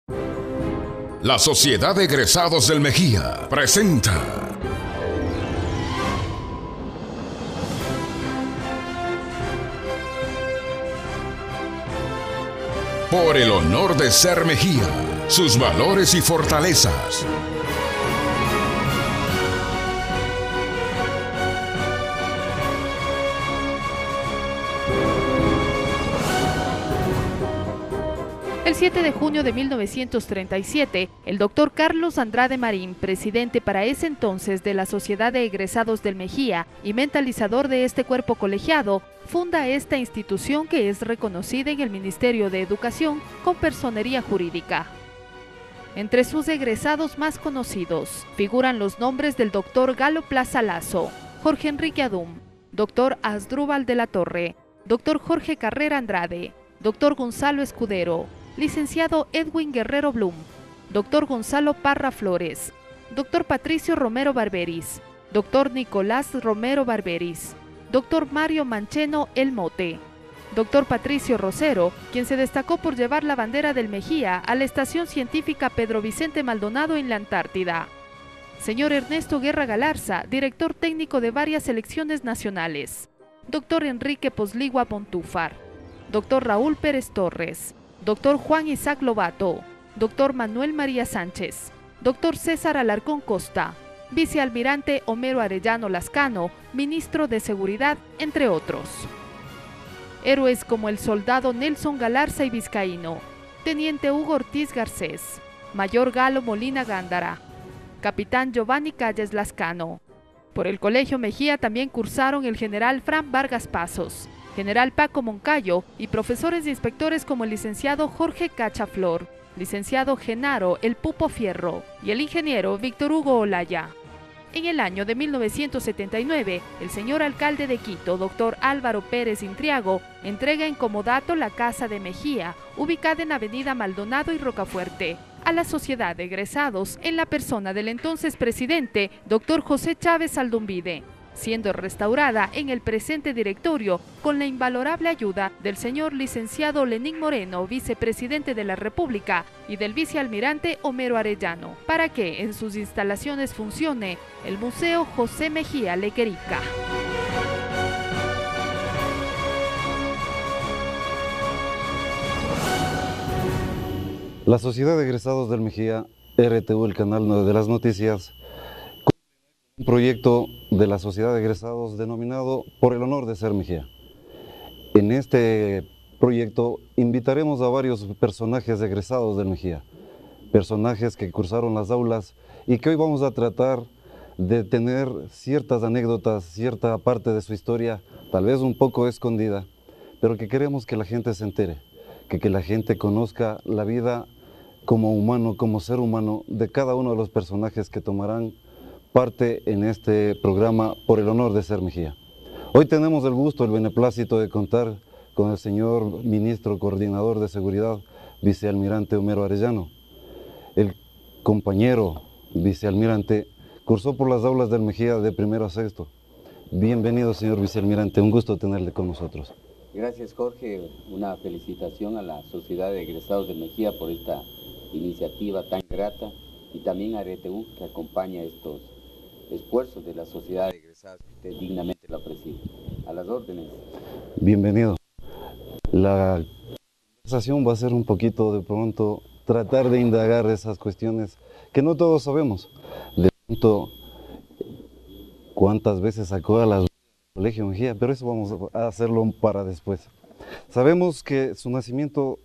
La Sociedad de Egresados del Mejía presenta Por el honor de ser Mejía, sus valores y fortalezas. El 7 de junio de 1937, el doctor Carlos Andrade Marín, presidente para ese entonces de la Sociedad de Egresados del Mejía y mentalizador de este cuerpo colegiado, funda esta institución que es reconocida en el Ministerio de Educación con personería jurídica. Entre sus egresados más conocidos figuran los nombres del doctor Galo Plaza Lazo, Jorge Enrique Adum, doctor Asdrúbal de la Torre, doctor Jorge Carrera Andrade, doctor Gonzalo Escudero, licenciado Edwin Guerrero Blum, doctor Gonzalo Parra Flores, doctor Patricio Romero Barberis, doctor Nicolás Romero Barberis, doctor Mario Mancheno El Mote, doctor Patricio Rosero, quien se destacó por llevar la bandera del Mejía a la Estación Científica Pedro Vicente Maldonado en la Antártida, señor Ernesto Guerra Galarza, director técnico de varias selecciones nacionales, doctor Enrique Posligua Montúfar, doctor Raúl Pérez Torres, doctor Juan Isaac Lobato, doctor Manuel María Sánchez, doctor César Alarcón Costa, vicealmirante Homero Arellano Lascano, ministro de Seguridad, entre otros. Héroes como el soldado Nelson Galarza y Vizcaíno, teniente Hugo Ortiz Garcés, mayor Galo Molina Gándara, capitán Giovanni Calles Lascano. Por el Colegio Mejía también cursaron el general Fran Vargas Pasos, general Paco Moncayo y profesores e inspectores como el licenciado Jorge Cachaflor, licenciado Genaro El Pupo Fierro y el ingeniero Víctor Hugo Olaya. En el año de 1979, el señor alcalde de Quito, doctor Álvaro Pérez Intriago, entrega en comodato la Casa de Mejía, ubicada en Avenida Maldonado y Rocafuerte, a la Sociedad de Egresados en la persona del entonces presidente, doctor José Chávez Aldumbide, siendo restaurada en el presente directorio con la invalorable ayuda del señor licenciado Lenín Moreno, vicepresidente de la República, y del vicealmirante Homero Arellano, para que en sus instalaciones funcione el Museo José Mejía Lequerica. La Sociedad de Egresados del Mejía, RTV, el canal de las noticias, un proyecto de la Sociedad de Egresados denominado Por el honor de ser Mejía. En este proyecto invitaremos a varios personajes egresados del Mejía, personajes que cursaron las aulas y que hoy vamos a tratar de tener ciertas anécdotas, cierta parte de su historia, tal vez un poco escondida, pero que queremos que la gente se entere, que la gente conozca la vida como humano, como ser humano de cada uno de los personajes que tomarán parte en este programa Por el honor de ser Mejía. Hoy tenemos el gusto, el beneplácito de contar con el señor ministro coordinador de seguridad, vicealmirante Homero Arellano. El compañero vicealmirante cursó por las aulas del Mejía de primero a sexto. Bienvenido, señor vicealmirante, un gusto tenerle con nosotros. Gracias, Jorge. Una felicitación a la Sociedad de Egresados de Mejía por esta iniciativa tan grata y también a RTV que acompaña estos esfuerzos de la Sociedad de Egresados que usted dignamente la preside. A las órdenes. Bienvenido. La conversación va a ser un poquito de pronto tratar de indagar esas cuestiones que no todos sabemos. De pronto, cuántas veces sacó a las del Colegio Mejía, pero eso vamos a hacerlo para después. Sabemos que su nacimiento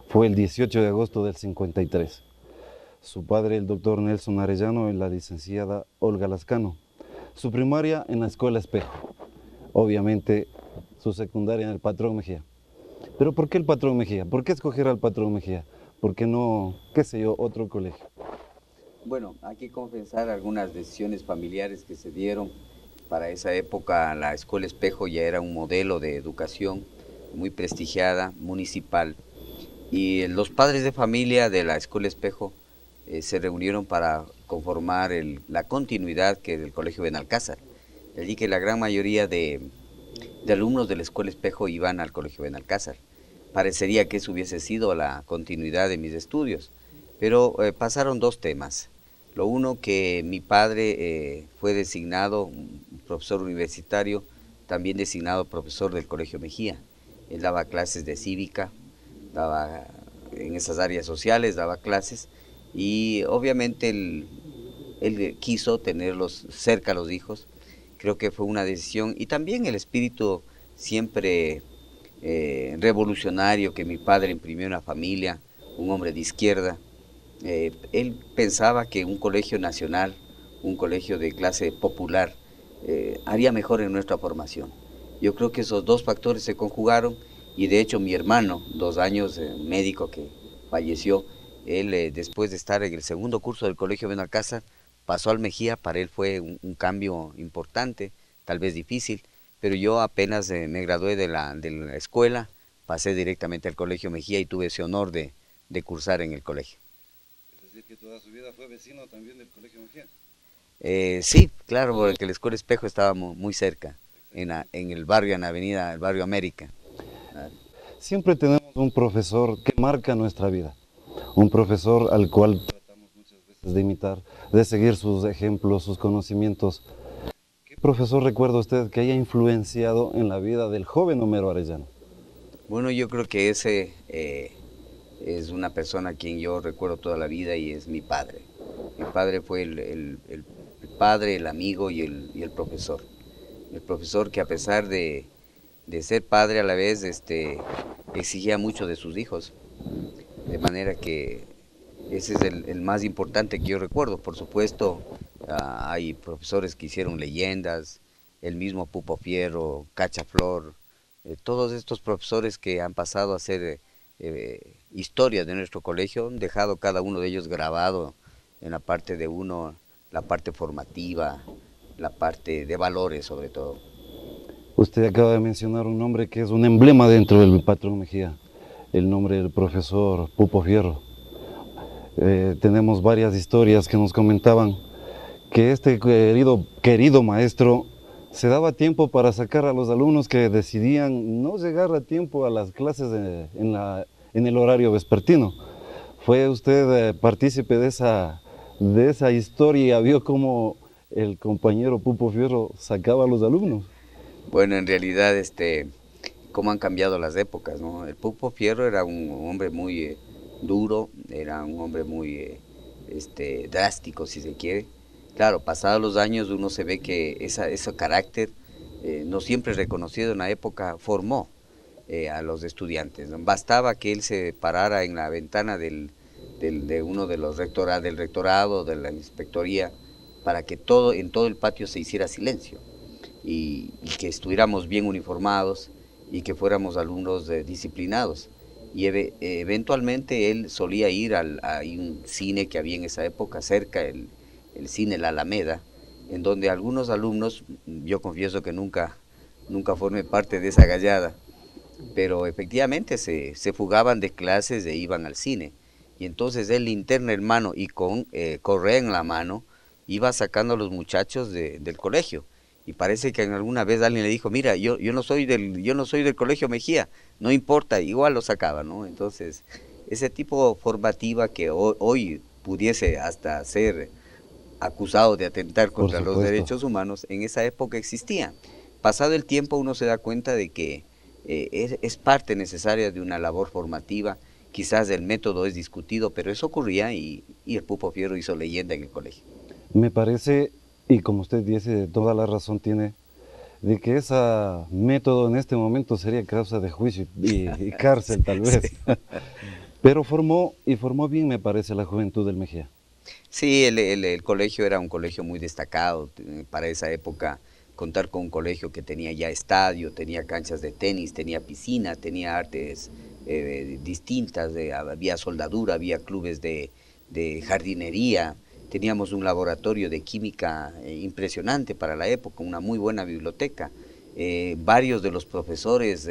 fue el 18 de agosto del 53. Su padre, el doctor Nelson Arellano, y la licenciada Olga Lascano. Su primaria en la Escuela Espejo. Obviamente, su secundaria en el Patrón Mejía. Pero ¿por qué el Patrón Mejía? ¿Por qué escoger al Patrón Mejía? ¿Por qué no, qué sé yo, otro colegio? Bueno, hay que confesar algunas decisiones familiares que se dieron. Para esa época la Escuela Espejo ya era un modelo de educación muy prestigiada, municipal. Y los padres de familia de la Escuela Espejo se reunieron para conformar la continuidad que del Colegio Benalcázar. De allí que la gran mayoría de alumnos de la Escuela Espejo iban al Colegio Benalcázar. Parecería que eso hubiese sido la continuidad de mis estudios, pero pasaron dos temas. Lo uno, que mi padre fue designado un profesor universitario, también designado profesor del Colegio Mejía. Él daba clases de cívica, daba en esas áreas sociales, daba clases, y obviamente él quiso tenerlos cerca a los hijos. Creo que fue una decisión, y también el espíritu siempre revolucionario que mi padre imprimió en la familia, un hombre de izquierda. Él pensaba que un colegio nacional, un colegio de clase popular, haría mejor en nuestra formación. Yo creo que esos dos factores se conjugaron, y de hecho mi hermano, 2 años médico que falleció, él después de estar en el segundo curso del Colegio Benalcázar, pasó al Mejía. Para él fue un cambio importante, tal vez difícil, pero yo apenas me gradué de la escuela, pasé directamente al Colegio Mejía y tuve ese honor de cursar en el colegio. Es decir, que toda su vida fue vecino también del Colegio Mejía. Sí, claro, porque la Escuela Espejo estaba muy cerca, en el barrio, en la avenida, el barrio América. Siempre tenemos un profesor que marca nuestra vida, un profesor al cual tratamos muchas veces de imitar, de seguir sus ejemplos, sus conocimientos. ¿Qué profesor recuerda usted que haya influenciado en la vida del joven Homero Arellano? Bueno, yo creo que ese es una persona a quien yo recuerdo toda la vida, y es mi padre. Mi padre fue el padre, el amigo y el profesor. El profesor que, a pesar de ser padre, a la vez exigía mucho de sus hijos. De manera que ese es el más importante que yo recuerdo. Por supuesto, hay profesores que hicieron leyendas, el mismo Pupo Fierro, Cacha Flor, todos estos profesores que han pasado a ser historia de nuestro colegio, han dejado cada uno de ellos grabado en la parte de uno, la parte formativa, la parte de valores sobre todo. Usted acaba de mencionar un nombre que es un emblema dentro del Patrón Mejía, el nombre del profesor Pupo Fierro. Tenemos varias historias que nos comentaban que este querido maestro se daba tiempo para sacar a los alumnos que decidían no llegar a tiempo a las clases en el horario vespertino. ¿Fue usted partícipe de esa historia? ¿Vio cómo el compañero Pupo Fierro sacaba a los alumnos? Bueno, en realidad, cómo han cambiado las épocas, ¿no? El Pupo Fierro era un hombre muy duro, era un hombre muy drástico, si se quiere. Claro, pasados los años uno se ve que ese carácter, no siempre reconocido en la época, formó a los estudiantes, ¿no? Bastaba que él se parara en la ventana de uno de los del rectorado, de la inspectoría, para que en todo el patio se hiciera silencio, y que estuviéramos bien uniformados y que fuéramos alumnos disciplinados. Y eventualmente él solía ir a un cine que había en esa época cerca, el cine La Alameda, en donde algunos alumnos, yo confieso que nunca formé parte de esa gallada, pero efectivamente se fugaban de clases e iban al cine. Y entonces él, linterna en mano y con correa en la mano, iba sacando a los muchachos del colegio. Y parece que alguna vez alguien le dijo, mira, yo no soy del Colegio Mejía, no importa, igual lo sacaba, ¿no? Entonces, ese tipo formativa que hoy pudiese hasta ser acusado de atentar contra los derechos humanos, en esa época existía. Pasado el tiempo uno se da cuenta de que es parte necesaria de una labor formativa. Quizás el método es discutido, pero eso ocurría, y el Pupo Fierro hizo leyenda en el colegio. Me parece, y como usted dice, toda la razón tiene, de que ese método en este momento sería causa de juicio y cárcel tal vez. Sí. Pero formó bien, me parece, la juventud del Mejía. Sí, el colegio era un colegio muy destacado para esa época. Contar con un colegio que tenía ya estadio, tenía canchas de tenis, tenía piscina, tenía artes distintas, había soldadura, había clubes de jardinería, teníamos un laboratorio de química impresionante para la época, una muy buena biblioteca. Varios de los profesores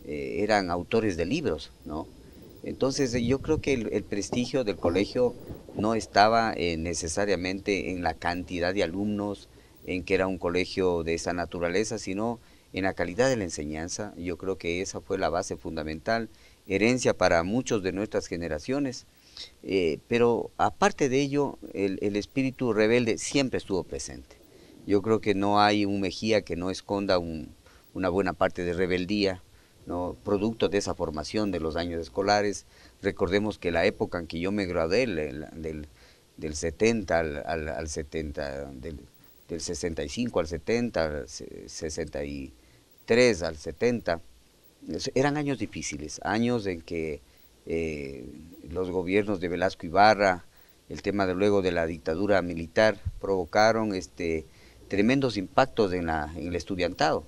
eran autores de libros, ¿no? Entonces yo creo que el prestigio del colegio no estaba necesariamente en la cantidad de alumnos, en que era un colegio de esa naturaleza, sino en la calidad de la enseñanza. Yo creo que esa fue la base fundamental, herencia para muchos de nuestras generaciones, Pero aparte de ello, el espíritu rebelde siempre estuvo presente. Yo creo que no hay un Mejía que no esconda una buena parte de rebeldía, ¿no? Producto de esa formación de los años escolares. Recordemos que la época en que yo me gradué, del 70 al 70, del 65 al 70, al 63 al 70, eran años difíciles, años en que los gobiernos de Velasco Ibarra, el tema de luego de la dictadura militar, provocaron tremendos impactos en el estudiantado.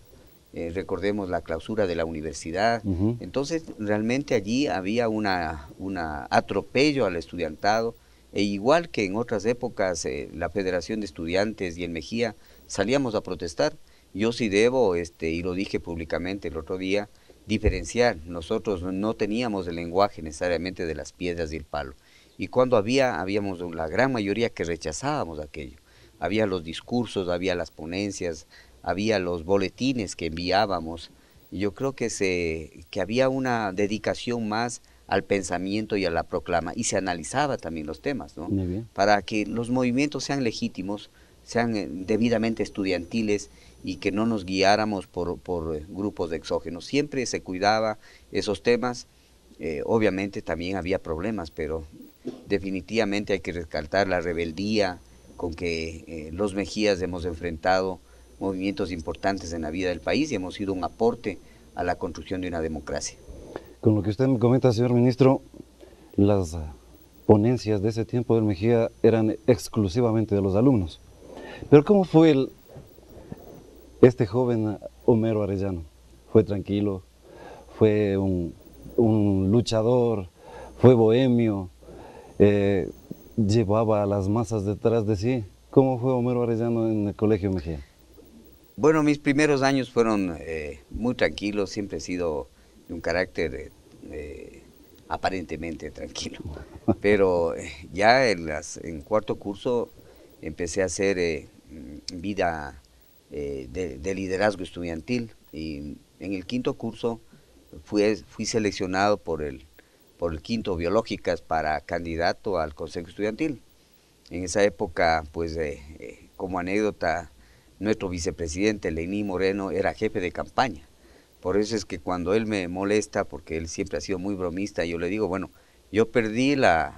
Recordemos la clausura de la universidad. Entonces realmente allí había un atropello al estudiantado, e igual que en otras épocas la Federación de Estudiantes y el Mejía salíamos a protestar. Yo sí debo, y lo dije públicamente el otro día, diferenciar. Nosotros no teníamos el lenguaje necesariamente de las piedras y el palo, y cuando habíamos la gran mayoría que rechazábamos aquello. Había los discursos, había las ponencias, había los boletines que enviábamos, y yo creo que había una dedicación más al pensamiento y a la proclama, y se analizaba también los temas, ¿no? Muy bien. Para que los movimientos sean legítimos, sean debidamente estudiantiles, y que no nos guiáramos por grupos de exógenos. Siempre se cuidaba esos temas. Obviamente también había problemas, pero definitivamente hay que rescatar la rebeldía con que los Mejías hemos enfrentado movimientos importantes en la vida del país y hemos sido un aporte a la construcción de una democracia. Con lo que usted me comenta, señor ministro, las ponencias de ese tiempo del Mejía eran exclusivamente de los alumnos. Pero ¿cómo fue este joven Homero Arellano? ¿Fue tranquilo? ¿Fue un luchador? ¿Fue bohemio? ¿Llevaba a las masas detrás de sí? ¿Cómo fue Homero Arellano en el Colegio Mejía? Bueno, mis primeros años fueron muy tranquilos. Siempre he sido de un carácter aparentemente tranquilo, pero ya en cuarto curso empecé a hacer vida de liderazgo estudiantil, y en el quinto curso fui seleccionado por el quinto Biológicas para candidato al Consejo Estudiantil. En esa época, pues como anécdota, nuestro vicepresidente Lenín Moreno era jefe de campaña. Por eso es que cuando él me molesta, porque él siempre ha sido muy bromista, yo le digo, bueno, yo perdí la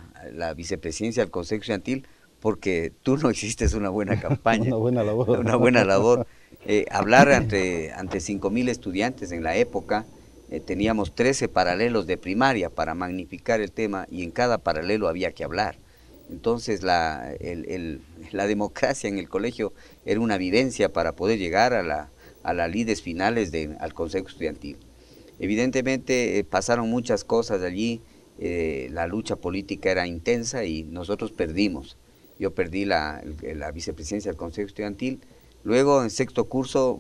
vicepresidencia del Consejo Estudiantil porque tú no hiciste una buena campaña. Una buena labor. Una buena labor. Hablar ante 5.000 estudiantes en la época, teníamos 13 paralelos de primaria para magnificar el tema, y en cada paralelo había que hablar. Entonces la democracia en el colegio era una vivencia para poder llegar a las lides finales al Consejo Estudiantil. Evidentemente pasaron muchas cosas allí, la lucha política era intensa y nosotros perdimos. Yo perdí la vicepresidencia del Consejo Estudiantil. Luego en sexto curso,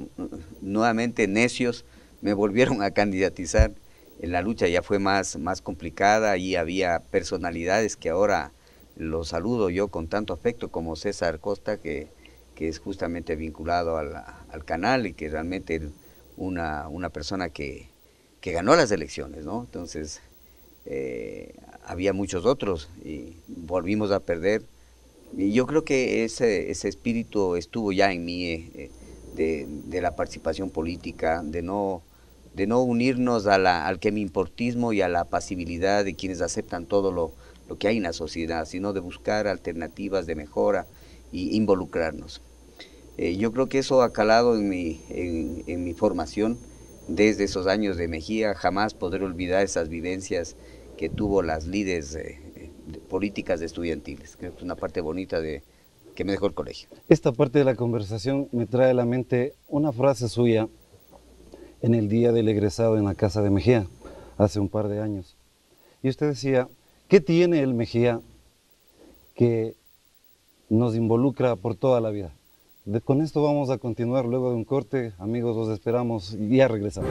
nuevamente necios, me volvieron a candidatizar. La lucha ya fue más complicada, y había personalidades que ahora los saludo yo con tanto afecto, como César Costa, que es justamente vinculado al canal, y que realmente es una persona que ganó las elecciones, ¿no? Entonces, había muchos otros y volvimos a perder. Y yo creo que ese espíritu estuvo ya en mí, de la participación política, de no unirnos al quemimportismo y a la pasibilidad de quienes aceptan todo lo que hay en la sociedad, sino de buscar alternativas de mejora e involucrarnos. Yo creo que eso ha calado en mi formación desde esos años de Mejía. Jamás podré olvidar esas vivencias que tuvo las líderes políticas estudiantiles. Creo que es una parte bonita que me dejó el colegio. Esta parte de la conversación me trae a la mente una frase suya en el día del egresado en la Casa de Mejía, hace un par de años. Y usted decía, ¿qué tiene el Mejía que nos involucra por toda la vida? Con esto vamos a continuar luego de un corte. Amigos, los esperamos y ya regresamos.